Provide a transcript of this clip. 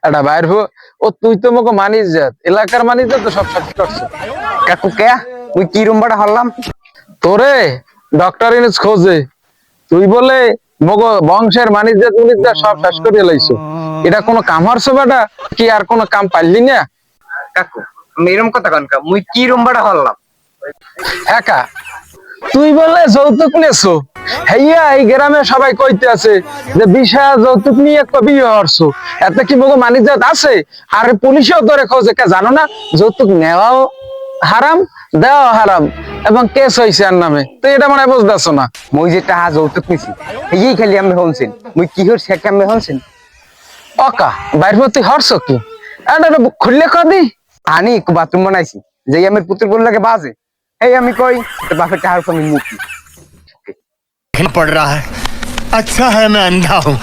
এটা বাইর হো। ও তুই তো মোকে মানিস যাত, এলাকার মানিস যাত, তো সব সব করছে। কাকু কে মুই কি রুমবাটা হরলাম? তোরে ডক্টর ইনিস খোঁজে, তুই বলে মগো বংশের মানিস যাত উনিস যাত সব শেষ করে লাইছো। এটা কোনো কাম হরছো বেটা? কি আর কোনো কাম পাইলি না? কাকু আমি এরম কথা কনকা, মুই কি রুমবাটা হরলাম? একা তুই বলে যৌতুক নেছো, হেইয়া এই গ্রামে সবাই কইতে আছে যে বিশা যৌতুক নিয়ে একটা বিয়ে হরছো। এতে কি মগো মানিজাত আছে? আর পুলিশেও ধরে খোঁজে, কে জানো না যৌতুক নেওয়াও হারাম, দেওয়াও হারাম, এবং কেস হয়েছে আর নামে। তো এটা মনে হয় বুঝতেছো না। মুই যে টাহা যৌতুক নিছি এই খালি আমি হনছেন, মুই কি হর সে আমি হনছেন। অকা বাইর প্রতি হরছো কি? এটা খুললে কদি আনি বাথরুম বানাইছি, যেই আমার পুতুল বল লাগে বাজে, এই আমি কই তো বাপের টাহার আমি মুখি पड़ रहा है। अच्छा है मैं अंधा हूँ।